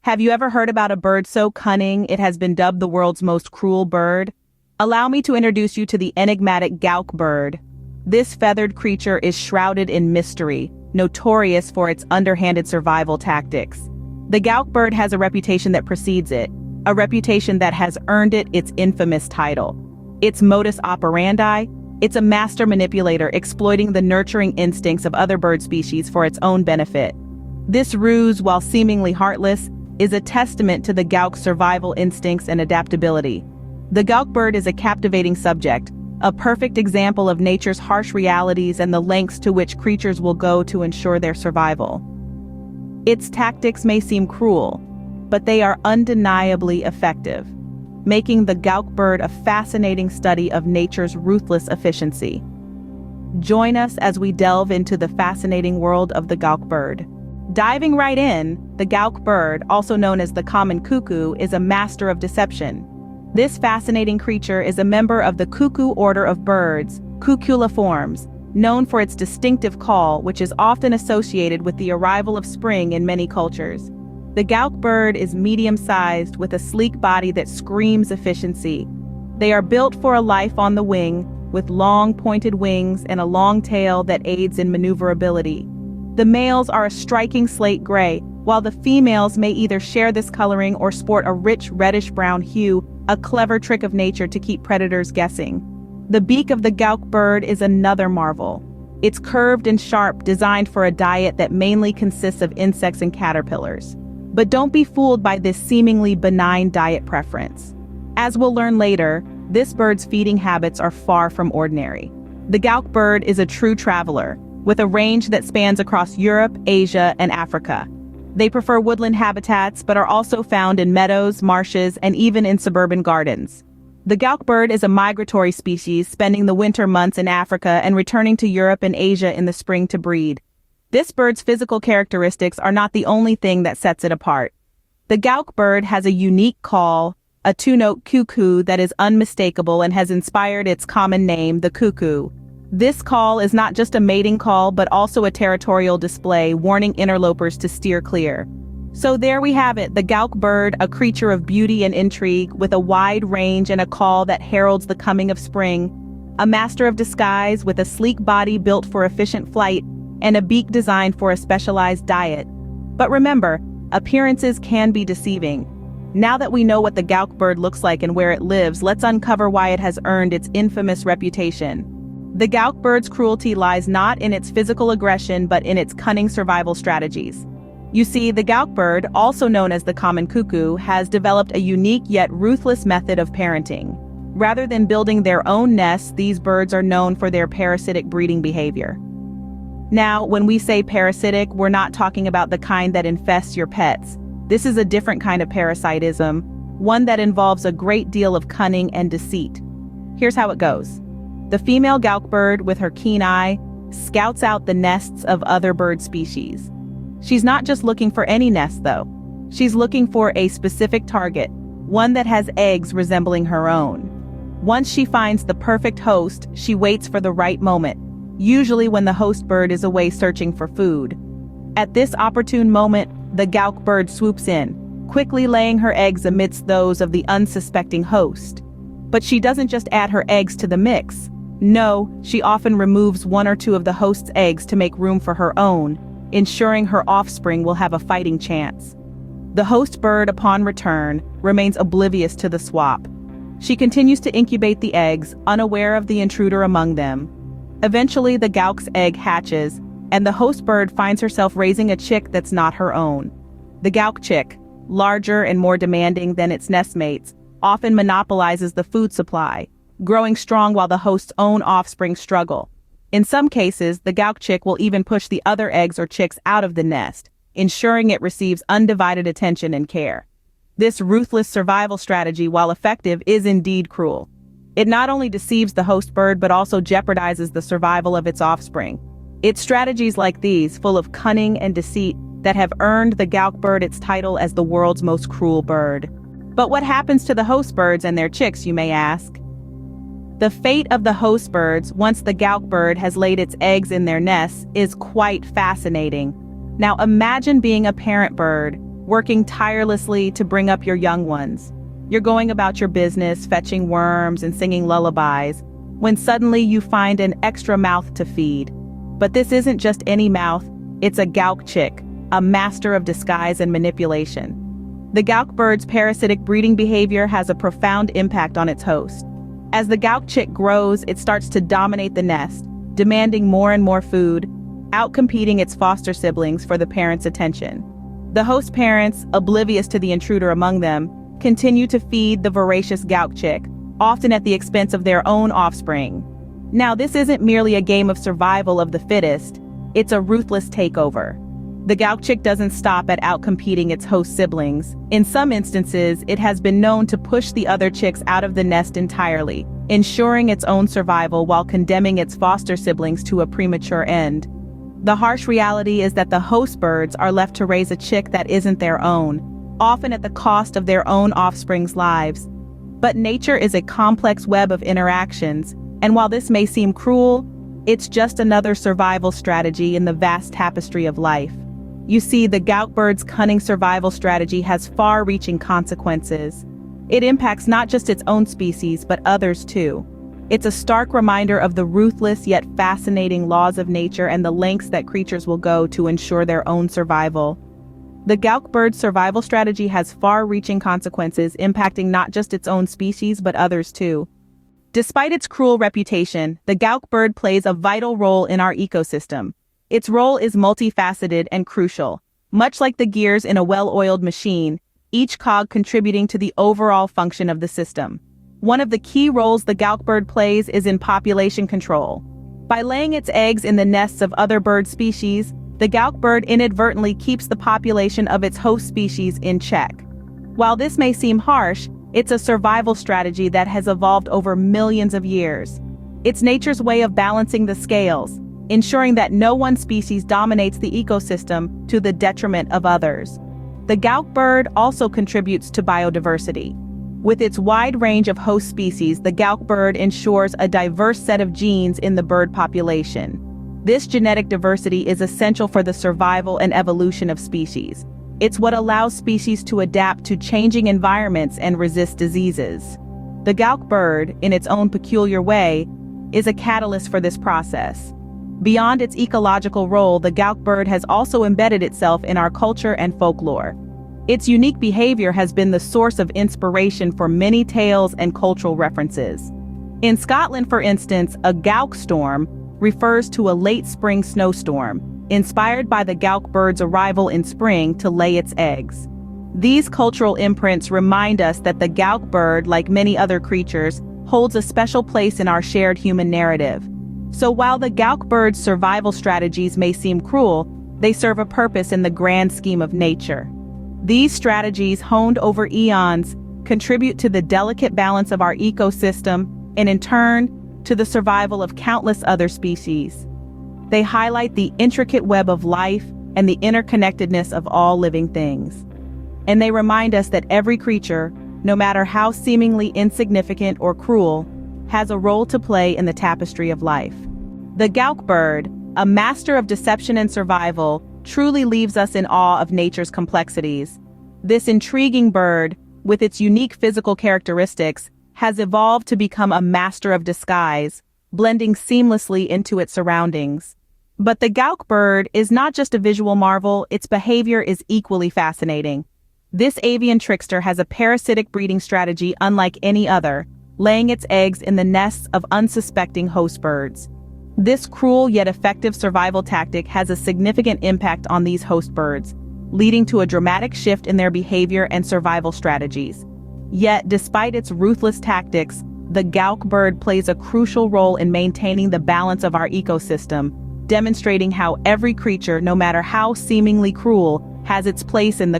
Have you ever heard about a bird so cunning it has been dubbed the world's most cruel bird? Allow me to introduce you to the enigmatic Gowk bird. This feathered creature is shrouded in mystery, notorious for its underhanded survival tactics. The Gowk bird has a reputation that precedes it, a reputation that has earned it its infamous title. Its modus operandi? It's a master manipulator exploiting the nurturing instincts of other bird species for its own benefit. This ruse, while seemingly heartless, is a testament to the Gowk's survival instincts and adaptability. The Gowk bird is a captivating subject, a perfect example of nature's harsh realities and the lengths to which creatures will go to ensure their survival. Its tactics may seem cruel, but they are undeniably effective, making the Gowk bird a fascinating study of nature's ruthless efficiency. Join us as we delve into the fascinating world of the Gowk bird. Diving right in, the Gowk bird, also known as the common cuckoo, is a master of deception. This fascinating creature is a member of the cuckoo order of birds, Cuculiformes, known for its distinctive call, which is often associated with the arrival of spring in many cultures. The Gowk bird is medium-sized with a sleek body that screams efficiency. They are built for a life on the wing, with long pointed wings and a long tail that aids in maneuverability. The males are a striking slate gray, while the females may either share this coloring or sport a rich reddish-brown hue, a clever trick of nature to keep predators guessing. The beak of the Gowk bird is another marvel. It's curved and sharp, designed for a diet that mainly consists of insects and caterpillars. But don't be fooled by this seemingly benign diet preference. As we'll learn later, this bird's feeding habits are far from ordinary. The Gowk bird is a true traveler, with a range that spans across Europe, Asia, and Africa. They prefer woodland habitats but are also found in meadows, marshes, and even in suburban gardens. The Gowk bird is a migratory species, spending the winter months in Africa and returning to Europe and Asia in the spring to breed. This bird's physical characteristics are not the only thing that sets it apart. The Gowk bird has a unique call, a two-note cuckoo that is unmistakable and has inspired its common name, the cuckoo. This call is not just a mating call but also a territorial display, warning interlopers to steer clear. So there we have it, the Gowk bird, a creature of beauty and intrigue, with a wide range and a call that heralds the coming of spring. A master of disguise with a sleek body built for efficient flight and a beak designed for a specialized diet. But remember, appearances can be deceiving. Now that we know what the Gowk bird looks like and where it lives, let's uncover why it has earned its infamous reputation. The Gowk bird's cruelty lies not in its physical aggression but in its cunning survival strategies. You see, the Gowk bird, also known as the common cuckoo, has developed a unique yet ruthless method of parenting. Rather than building their own nests, these birds are known for their parasitic breeding behavior. Now, when we say parasitic, we're not talking about the kind that infests your pets. This is a different kind of parasitism, one that involves a great deal of cunning and deceit. Here's how it goes. The female Gowk bird, with her keen eye, scouts out the nests of other bird species. She's not just looking for any nest, though. She's looking for a specific target, one that has eggs resembling her own. Once she finds the perfect host, she waits for the right moment, usually when the host bird is away searching for food. At this opportune moment, the Gowk bird swoops in, quickly laying her eggs amidst those of the unsuspecting host. But she doesn't just add her eggs to the mix. No, she often removes one or two of the host's eggs to make room for her own, ensuring her offspring will have a fighting chance. The host bird, upon return, remains oblivious to the swap. She continues to incubate the eggs, unaware of the intruder among them. Eventually, the Gowk's egg hatches, and the host bird finds herself raising a chick that's not her own. The Gowk chick, larger and more demanding than its nestmates, often monopolizes the food supply, growing strong while the host's own offspring struggle. In some cases, the Gowk chick will even push the other eggs or chicks out of the nest, ensuring it receives undivided attention and care. This ruthless survival strategy, while effective, is indeed cruel. It not only deceives the host bird but also jeopardizes the survival of its offspring. It's strategies like these, full of cunning and deceit, that have earned the Gowk bird its title as the world's most cruel bird. But what happens to the host birds and their chicks, you may ask? The fate of the host birds, once the Gowk bird has laid its eggs in their nests, is quite fascinating. Now imagine being a parent bird, working tirelessly to bring up your young ones. You're going about your business, fetching worms and singing lullabies, when suddenly you find an extra mouth to feed. But this isn't just any mouth, it's a Gowk chick, a master of disguise and manipulation. The Gowk bird's parasitic breeding behavior has a profound impact on its host. As the Gowk chick grows, it starts to dominate the nest, demanding more and more food, outcompeting its foster siblings for the parents' attention. The host parents, oblivious to the intruder among them, continue to feed the voracious Gowk chick, often at the expense of their own offspring. Now, this isn't merely a game of survival of the fittest, it's a ruthless takeover. The Gowk chick doesn't stop at outcompeting its host siblings. In some instances, it has been known to push the other chicks out of the nest entirely, ensuring its own survival while condemning its foster siblings to a premature end. The harsh reality is that the host birds are left to raise a chick that isn't their own, often at the cost of their own offspring's lives. But nature is a complex web of interactions, and while this may seem cruel, it's just another survival strategy in the vast tapestry of life. You see, the Gowk bird's cunning survival strategy has far-reaching consequences. It impacts not just its own species, but others too. It's a stark reminder of the ruthless yet fascinating laws of nature and the lengths that creatures will go to ensure their own survival. The Gowk bird's survival strategy has far-reaching consequences, impacting not just its own species, but others too. Despite its cruel reputation, the Gowk bird plays a vital role in our ecosystem. Its role is multifaceted and crucial. Much like the gears in a well-oiled machine, each cog contributing to the overall function of the system. One of the key roles the Gowk bird plays is in population control. By laying its eggs in the nests of other bird species, the Gowk bird inadvertently keeps the population of its host species in check. While this may seem harsh, it's a survival strategy that has evolved over millions of years. It's nature's way of balancing the scales, ensuring that no one species dominates the ecosystem to the detriment of others. The Gowk bird also contributes to biodiversity. With its wide range of host species, the Gowk bird ensures a diverse set of genes in the bird population. This genetic diversity is essential for the survival and evolution of species. It's what allows species to adapt to changing environments and resist diseases. The Gowk bird, in its own peculiar way, is a catalyst for this process. Beyond its ecological role, the Gowk bird has also embedded itself in our culture and folklore. Its unique behavior has been the source of inspiration for many tales and cultural references. In Scotland, for instance, a Gowk storm refers to a late spring snowstorm, inspired by the Gowk bird's arrival in spring to lay its eggs. These cultural imprints remind us that the Gowk bird, like many other creatures, holds a special place in our shared human narrative. So while the Gowk bird's survival strategies may seem cruel, they serve a purpose in the grand scheme of nature. These strategies, honed over eons, contribute to the delicate balance of our ecosystem and, in turn, to the survival of countless other species. They highlight the intricate web of life and the interconnectedness of all living things. And they remind us that every creature, no matter how seemingly insignificant or cruel, has a role to play in the tapestry of life. The Gowk bird, a master of deception and survival, truly leaves us in awe of nature's complexities. This intriguing bird, with its unique physical characteristics, has evolved to become a master of disguise, blending seamlessly into its surroundings. But the Gowk bird is not just a visual marvel, its behavior is equally fascinating. This avian trickster has a parasitic breeding strategy unlike any other, laying its eggs in the nests of unsuspecting host birds. This cruel yet effective survival tactic has a significant impact on these host birds, leading to a dramatic shift in their behavior and survival strategies. Yet, despite its ruthless tactics, the Gowk bird plays a crucial role in maintaining the balance of our ecosystem, demonstrating how every creature, no matter how seemingly cruel, has its place in the